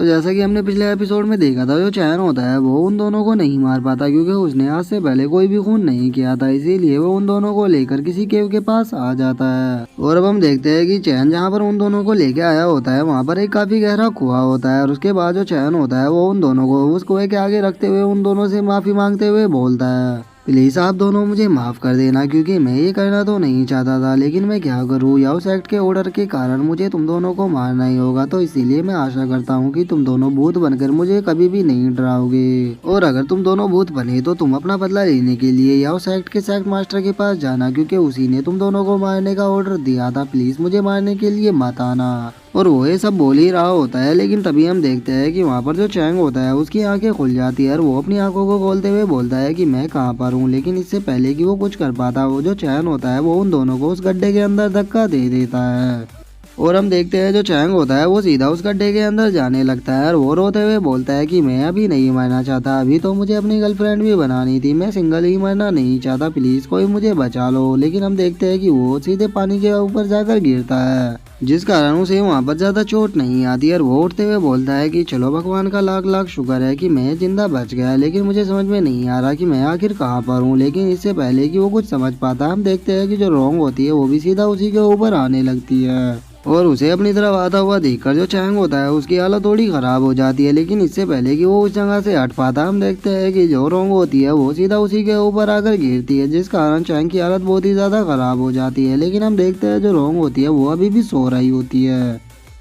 तो जैसा कि हमने पिछले एपिसोड में देखा था, जो चैन होता है वो उन दोनों को नहीं मार पाता क्योंकि उसने आज से पहले कोई भी खून नहीं किया था, इसीलिए वो उन दोनों को लेकर किसी केव के पास आ जाता है। और अब हम देखते हैं कि चैन जहाँ पर उन दोनों को लेके आया होता है वहाँ पर एक काफी गहरा कुआं होता है और उसके बाद जो चैन होता है वो उन दोनों को उस कुएं के आगे रखते हुए उन दोनों से माफी मांगते हुए बोलता है, प्लीज आप दोनों मुझे माफ कर देना क्योंकि मैं ये करना तो नहीं चाहता था, लेकिन मैं क्या करूँ, या उस एक्ट के ऑर्डर के कारण मुझे तुम दोनों को मारना ही होगा। तो इसीलिए मैं आशा करता हूँ कि तुम दोनों भूत बनकर मुझे कभी भी नहीं डराओगे, और अगर तुम दोनों भूत बने तो तुम अपना बदला लेने के लिए या उस एक्ट के सेक्ट मास्टर के पास जाना क्योंकि उसी ने तुम दोनों को मारने का ऑर्डर दिया था। प्लीज मुझे मारने के लिए मत आना। और वो ये सब बोल ही रहा होता है, लेकिन तभी हम देखते हैं कि वहाँ पर जो चैंग होता है उसकी आंखें खुल जाती है और वो अपनी आंखों को खोलते हुए बोलता है कि मैं कहाँ पर हूँ। लेकिन इससे पहले कि वो कुछ कर पाता, वो जो चैन होता है वो उन दोनों को उस गड्ढे के अंदर धक्का दे देता है। और हम देखते हैं जो चैंग होता है वो सीधा उस गड्ढे के अंदर जाने लगता है और वो रोते हुए बोलता है कि मैं अभी नहीं मरना चाहता, अभी तो मुझे अपनी गर्लफ्रेंड भी बनानी थी, मैं सिंगल ही मरना नहीं चाहता, प्लीज कोई मुझे बचा लो। लेकिन हम देखते हैं कि वो सीधे पानी के ऊपर जाकर गिरता है, जिस कारण उसे वहाँ पर ज्यादा चोट नहीं आती और वो उठते हुए बोलता है कि चलो भगवान का लाख लाख शुक्र है कि मैं जिंदा बच गया, लेकिन मुझे समझ में नहीं आ रहा कि मैं आखिर कहाँ पर हूँ। लेकिन इससे पहले कि वो कुछ समझ पाता, हम देखते हैं कि जो रोंग होती है वो भी सीधा उसी के ऊपर आने लगती है और उसे अपनी तरफ आता हुआ देखकर जो चैंग होता है उसकी हालत थोड़ी खराब हो जाती है। लेकिन इससे पहले कि वो उस जगह से हट पाता, हम देखते हैं कि जो रोंग होती है वो सीधा उसी के ऊपर आकर गिरती है, जिस कारण चैंग की हालत बहुत ही ज्यादा खराब हो जाती है। लेकिन हम देखते हैं जो रोंग होती है वो अभी भी सो रही होती है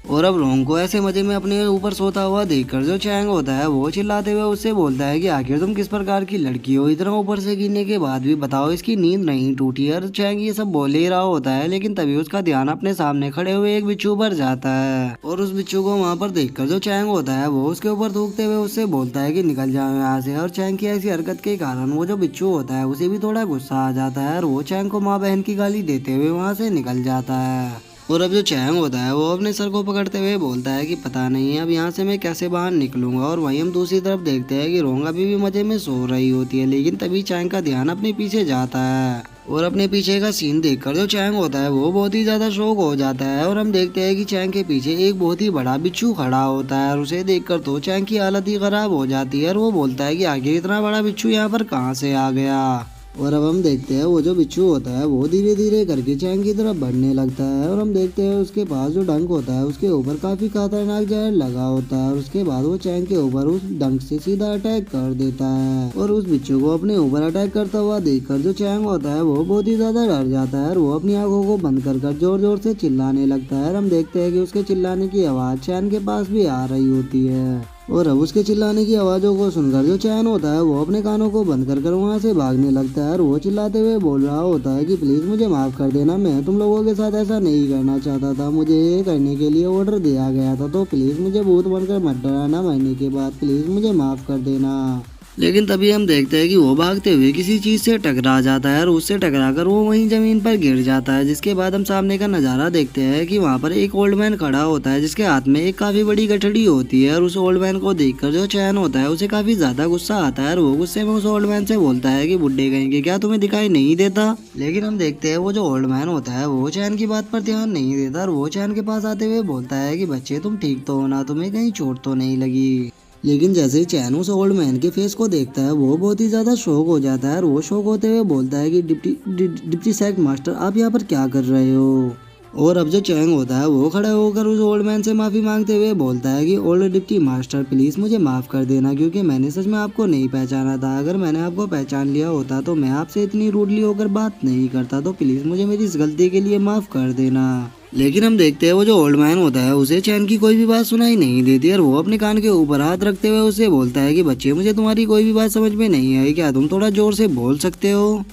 और अब रोंग को ऐसे मजे में अपने ऊपर सोता हुआ देखकर जो चैंग होता है वो चिल्लाते हुए उससे बोलता है कि आखिर तुम किस प्रकार की लड़की हो, इतना ऊपर से गिरने के बाद भी बताओ इसकी नींद नहीं टूटी। और चैंग ये सब बोल ही रहा होता है, लेकिन तभी उसका ध्यान अपने सामने खड़े हुए एक बिच्छू पर जाता है और उस बिच्छू को वहाँ पर देखकर जो चैंग होता है वो उसके ऊपर थूकते हुए उससे बोलता है कि निकल जाओ यहाँ से। और चैंग की ऐसी हरकत के कारण वो जो बिच्छू होता है उसे भी थोड़ा गुस्सा आ जाता है और वो चैंग को माँ बहन की गाली देते हुए वहाँ से निकल जाता है। और अब जो चैंग होता है वो अपने सर को पकड़ते हुए बोलता है कि पता नहीं अब यहाँ से मैं कैसे बाहर निकलूंगा। और वहीं हम दूसरी तरफ देखते हैं कि रोंग अभी भी मजे में सो रही होती है, लेकिन तभी चैंग का ध्यान अपने पीछे जाता है और अपने पीछे का सीन देखकर जो चैंग होता है वो बहुत ही ज्यादा शॉक हो जाता है। और हम देखते हैं कि चैंग के पीछे एक बहुत ही बड़ा बिच्छू खड़ा होता है और उसे देखकर तो चैंग की हालत ही खराब हो जाती है और वो बोलता है कि आखिर इतना बड़ा बिच्छू यहाँ पर कहाँ से आ गया। और अब हम देखते हैं वो जो बिच्छू होता है वो धीरे धीरे करके चैंग की तरफ बढ़ने लगता है और हम देखते हैं उसके पास जो डंक होता है उसके ऊपर काफी खतरनाक जहर लगा होता है और उसके बाद वो चैंग के ऊपर उस डंक से सीधा अटैक कर देता है। और उस बिच्छू को अपने ऊपर अटैक करता हुआ देखकर जो चैंग होता है वो बहुत ही ज्यादा डर जाता है और वो अपनी आंखों को बंद कर जोर जोर से चिल्लाने लगता है। और हम देखते हैं कि उसके चिल्लाने की आवाज चैंग के पास भी आ रही होती है और अब उसके चिल्लाने की आवाज़ों को सुनकर जो चैन होता है वो अपने कानों को बंद कर वहाँ से भागने लगता है और वो चिल्लाते हुए बोल रहा होता है कि प्लीज़ मुझे माफ़ कर देना, मैं तुम लोगों के साथ ऐसा नहीं करना चाहता था, मुझे ये करने के लिए ऑर्डर दिया गया था, तो प्लीज़ मुझे भूत बनकर मत डराना मरने के बाद, प्लीज़ मुझे माफ़ कर देना। लेकिन तभी हम देखते हैं कि वो भागते हुए किसी चीज से टकरा जाता है और उससे टकराकर वो वहीं जमीन पर गिर जाता है, जिसके बाद हम सामने का नज़ारा देखते हैं कि वहाँ पर एक ओल्ड मैन खड़ा होता है जिसके हाथ में एक काफी बड़ी गठड़ी होती है। और उस ओल्ड मैन को देखकर जो चैन होता है उसे काफी ज्यादा गुस्सा आता है और वो गुस्से में उस ओल्ड मैन से बोलता है कि बुड्ढे कहेंगे क्या तुम्हें दिखाई नहीं देता। लेकिन हम देखते हैं वो जो ओल्ड मैन होता है वो चैन की बात पर ध्यान नहीं देता और वो चैन के पास आते हुए बोलता है कि बच्चे तुम ठीक तो हो ना, तुम्हें कहीं चोट तो नहीं लगी। लेकिन जैसे ही चैन उस ओल्ड मैन के फेस को देखता है वो बहुत ही ज्यादा शॉक हो जाता है और वो शॉक होते हुए बोलता है कि डिप्टी सेक्ट मास्टर आप यहाँ पर क्या कर रहे हो। और अब जो चैंग होता है वो खड़े होकर उस ओल्ड मैन से माफी मांगते हुए बोलता है कि ओल्ड डिप्टी मास्टर प्लीज मुझे माफ कर देना क्योंकि मैंने सच में आपको नहीं पहचाना था, अगर मैंने आपको पहचान लिया होता तो मैं आपसे इतनी रूडली होकर बात नहीं करता, तो प्लीज मुझे मेरी इस गलती के लिए माफ कर देना। लेकिन हम देखते हैं वो जो ओल्ड मैन होता है उसे चैन की कोई भी बात सुनाई नहीं देती और वो अपने कान के ऊपर हाथ रखते हुए उसे बोलता है कि बच्चे मुझे तुम्हारी कोई भी बात समझ में नहीं आई, क्या तुम थोड़ा जोर से बोल सकते हो।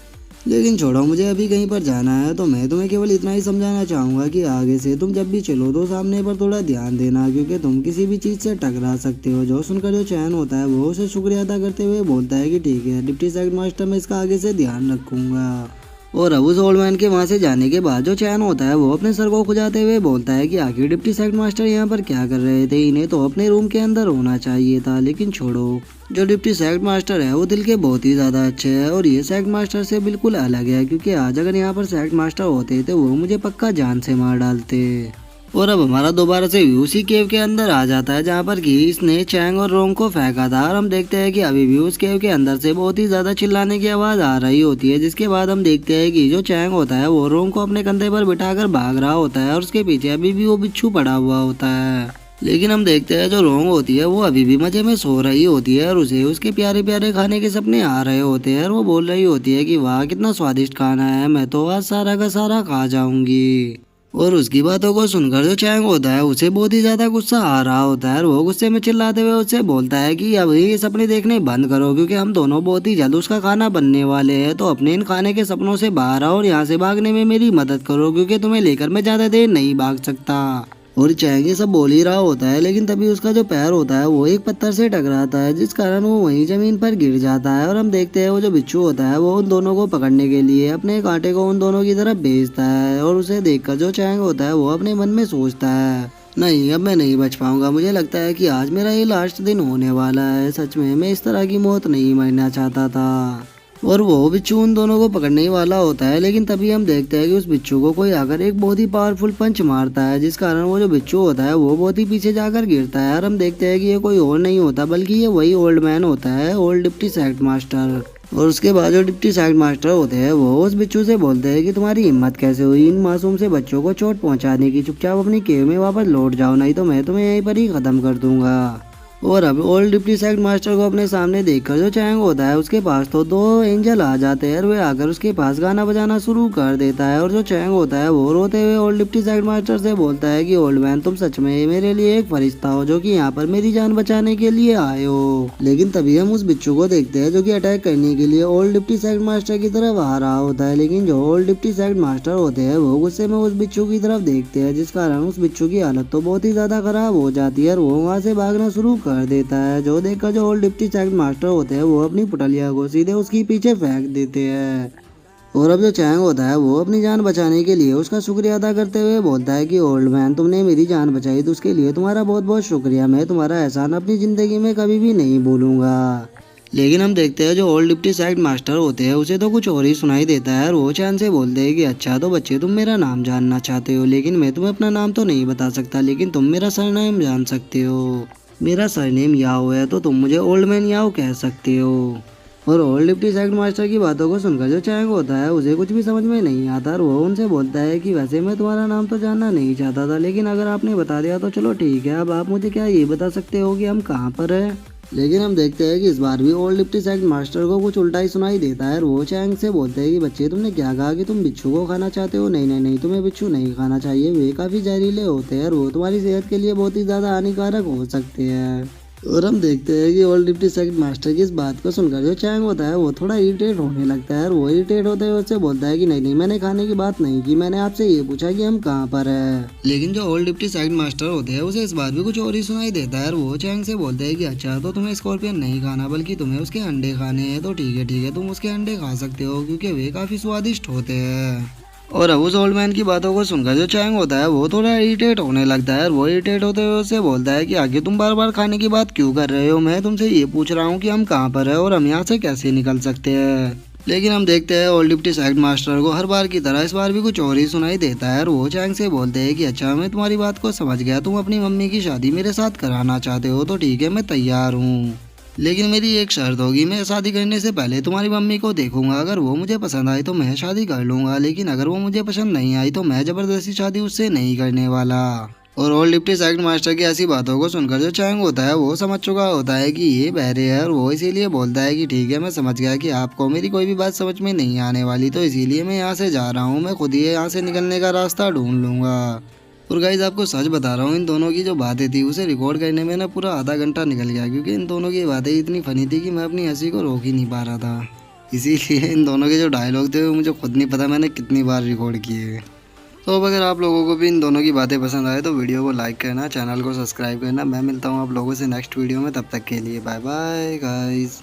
लेकिन छोड़ो, मुझे अभी कहीं पर जाना है तो मैं तुम्हें केवल इतना ही समझाना चाहूँगा कि आगे से तुम जब भी चलो तो सामने पर थोड़ा ध्यान देना क्योंकि तुम किसी भी चीज़ से टकरा सकते हो। जो सुनकर जो चैन होता है वो उसे शुक्रिया अदा करते हुए बोलता है कि ठीक है डिप्टी सेक्ट मास्टर, मैं इसका आगे से ध्यान रखूंगा। और अब उस ओल्ड मैन के वहाँ से जाने के बाद जो चैन होता है वो अपने सर को खुजाते हुए बोलता है कि आखिर डिप्टी सेक्ट मास्टर यहाँ पर क्या कर रहे थे, इन्हें तो अपने रूम के अंदर होना चाहिए था। लेकिन छोड़ो, जो डिप्टी सेक्ट मास्टर है वो दिल के बहुत ही ज़्यादा अच्छे हैं और ये सेक्ट मास्टर से बिल्कुल अलग है क्योंकि आज अगर यहाँ पर सेक्ट मास्टर होते तो वो मुझे पक्का जान से मार डालते। और अब हमारा दोबारा से व्यू उसी केव के अंदर आ जाता है जहाँ पर कि इसने चैंग और रोंग को फेंका था। और हम देखते हैं कि अभी भी उस केव के अंदर से बहुत ही ज्यादा चिल्लाने की आवाज आ रही होती है, जिसके बाद हम देखते हैं कि जो चैंग होता है वो रोंग को अपने कंधे पर बिठाकर भाग रहा होता है और उसके पीछे अभी भी वो बिच्छू पड़ा हुआ होता है। लेकिन हम देखते हैं जो रोंग होती है वो अभी भी मजे में सो रही होती है और उसे उसके प्यारे प्यारे खाने के सपने आ रहे होते हैं और वो बोल रही होती है कि वाह कितना स्वादिष्ट खाना है, मैं तो आज सारा का सारा खा जाऊंगी। और उसकी बातों को सुनकर जो चैंग होता है उसे बहुत ही ज्यादा गुस्सा आ रहा होता है और वो गुस्से में चिल्लाते हुए उससे बोलता है कि अब ये सपने देखने बंद करो, क्योंकि हम दोनों बहुत ही जल्द उसका खाना बनने वाले हैं। तो अपने इन खाने के सपनों से बाहर आओ और यहाँ से भागने में मेरी मदद करो, क्योंकि तुम्हें लेकर मैं ज्यादा देर नहीं भाग सकता। और चैंग ये सब बोल ही रहा होता है, लेकिन तभी उसका जो पैर होता है वो एक पत्थर से टकराता है, जिस कारण वो वहीं जमीन पर गिर जाता है। और हम देखते हैं वो जो बिच्छू होता है वो उन दोनों को पकड़ने के लिए अपने कांटे को उन दोनों की तरफ भेजता है। और उसे देखकर जो चैंग होता है वो अपने मन में सोचता है, नहीं अब मैं नहीं बच पाऊंगा, मुझे लगता है कि आज मेरा ये लास्ट दिन होने वाला है। सच में मैं इस तरह की मौत नहीं मरना चाहता था। और वो बिच्छू उन दोनों को पकड़ने ही वाला होता है, लेकिन तभी हम देखते हैं कि उस बिच्छू को कोई आकर एक बहुत ही पावरफुल पंच मारता है, जिस कारण वो जो बिच्छू होता है वो बहुत ही पीछे जाकर गिरता है। और हम देखते हैं कि ये कोई और नहीं होता बल्कि ये वही ओल्ड मैन होता है, ओल्ड डिप्टी सेक्ट मास्टर। और उसके बाद जो डिप्टी सेक्ट मास्टर होते हैं वो उस बिच्छू से बोलते हैं कि तुम्हारी हिम्मत कैसे हुई इन मासूम से बच्चों को चोट पहुंचाने की, चुपचाप अपनी केव में वापस लौट जाओ, नहीं तो मैं तुम्हें यहीं पर ही खत्म कर दूंगा। और अब ओल्ड डिप्टी सेक्ट मास्टर को अपने सामने देखकर जो चैंग होता है उसके पास तो दो एंजल आ जाते हैं और वे आकर उसके पास गाना बजाना शुरू कर देता है। और जो चैंग होता है वो रोते हुए ओल्ड डिप्टी सेक्ट मास्टर से बोलता है कि ओल्ड मैन तुम सच में मेरे लिए एक फरिश्ता हो जो कि यहाँ पर मेरी जान बचाने के लिए आए हो। लेकिन तभी हम उस बिच्छू को देखते हैं जो कि अटैक करने के लिए ओल्ड डिप्टी सेक्ट मास्टर की तरफ आ रहा होता है, लेकिन जो ओल्ड डिप्टी सेक्ट मास्टर होते हैं वो गुस्से में उस बिच्छू की तरफ देखते हैं, जिस कारण उस बिच्छू की हालत तो बहुत ही ज्यादा खराब हो जाती है और वो वहाँ से भागना शुरू कर देता है। जो देखकर जो ओल्ड डिप्टी सेक्ट मास्टर होते हैं वो अपनी पुटलिया को सीधे उसके पीछे फेंक देते हैं। और अब जो चैंग होता है वो अपनी जान बचाने के लिए उसका शुक्रिया अदा करते हुए बोलता है कि ओल्ड मैन तुमने मेरी जान बचाई तो उसके लिए तुम्हारा बहुत बहुत शुक्रिया, मैं तुम्हारा एहसान अपनी जिंदगी में कभी भी नहीं भूलूंगा। लेकिन हम देखते हैं जो ओल्ड डिप्टी सेक्ट मास्टर होते हैं उसे तो कुछ और ही सुनाई देता है और वो चैन से बोलते हैं कि अच्छा तो बच्चे तुम मेरा नाम जानना चाहते हो, लेकिन मैं तुम्हें अपना नाम तो नहीं बता सकता, लेकिन तुम मेरा सरनेम जान सकते हो। मेरा सरनेम याओ है तो तुम मुझे ओल्ड मैन याओ कह सकते हो। और ओल्ड डिप्टी सेक्ट मास्टर की बातों को सुनकर जो चैंग होता है उसे कुछ भी समझ में नहीं आता और वो उनसे बोलता है कि वैसे मैं तुम्हारा नाम तो जानना नहीं चाहता था, लेकिन अगर आपने बता दिया तो चलो ठीक है, अब आप मुझे क्या ये बता सकते हो कि हम कहाँ पर हैं। लेकिन हम देखते हैं कि इस बार भी ओल्ड डिप्टी सेक्ट मास्टर को कुछ उल्टा ही सुनाई देता है और वो चैंग से बोलते हैं कि बच्चे तुमने क्या कहा कि तुम बिच्छू को खाना चाहते हो, नहीं नहीं नहीं तुम्हें बिच्छू नहीं खाना चाहिए, वे काफी जहरीले होते हैं और वो तुम्हारी सेहत के लिए बहुत ही ज्यादा हानिकारक हो सकते हैं। और हम देखते हैं कि ओल्ड डिप्टी सेक्ट मास्टर की इस बात को सुनकर जो चैंग होता है वो थोड़ा इरिटेट होने लगता है और वो इरिटेट होते हुए उससे बोलता है कि नहीं नहीं मैंने खाने की बात नहीं की, मैंने आपसे ये पूछा कि हम कहाँ पर है। लेकिन जो ओल्ड डिप्टी सेक्ट मास्टर होते हैं उसे इस बात भी कुछ और ही सुनाई देता है और वो चैंग से बोलते हैं कि अच्छा तो तुम्हें स्कॉर्पियन नहीं खाना बल्कि तुम्हें उसके अंडे खाने हैं, तो ठीक है तुम उसके अंडे खा सकते हो क्योंकि वे काफी स्वादिष्ट होते हैं। और अब उस ओल्ड मैन की बातों को सुनकर जो चैंग होता है वो थोड़ा इरिटेट होने लगता है और वो इरिटेट होते हुए उससे बोलता है कि आगे तुम बार बार खाने की बात क्यों कर रहे हो, मैं तुमसे ये पूछ रहा हूँ कि हम कहाँ पर है और हम यहाँ से कैसे निकल सकते हैं। लेकिन हम देखते हैं ओल्ड डिप्टी सेक्ट मास्टर को हर बार की तरह इस बार भी कुछ और ही सुनाई देता है और वो चैंग से बोलते हैं कि अच्छा मैं तुम्हारी बात को समझ गया, तुम अपनी मम्मी की शादी मेरे साथ कराना चाहते हो तो ठीक है मैं तैयार हूँ, लेकिन मेरी एक शर्त होगी, मैं शादी करने से पहले तुम्हारी मम्मी को देखूंगा, अगर वो मुझे पसंद आई तो मैं शादी कर लूंगा, लेकिन अगर वो मुझे पसंद नहीं आई तो मैं जबरदस्ती शादी उससे नहीं करने वाला। और ओल्ड डिप्टी सेक्ट मास्टर की ऐसी बातों को सुनकर जो चैंग होता है वो समझ चुका होता है कि ये बहरे है और वो इसीलिए बोलता है कि ठीक है मैं समझ गया कि आपको मेरी कोई भी बात समझ में नहीं आने वाली, तो इसीलिए मैं यहाँ से जा रहा हूँ, मैं खुद ही यहाँ से निकलने का रास्ता ढूंढ लूंगा। और गाइज आपको सच बता रहा हूँ, इन दोनों की जो बातें थी उसे रिकॉर्ड करने में ना पूरा आधा घंटा निकल गया, क्योंकि इन दोनों की बातें इतनी फनी थी कि मैं अपनी हंसी को रोक ही नहीं पा रहा था। इसीलिए इन दोनों के जो डायलॉग थे वो मुझे खुद नहीं पता मैंने कितनी बार रिकॉर्ड किए। तो अब अगर आप लोगों को भी इन दोनों की बातें पसंद आए तो वीडियो को लाइक करना, चैनल को सब्सक्राइब करना। मैं मिलता हूँ आप लोगों से नेक्स्ट वीडियो में, तब तक के लिए बाय बाय गाइज।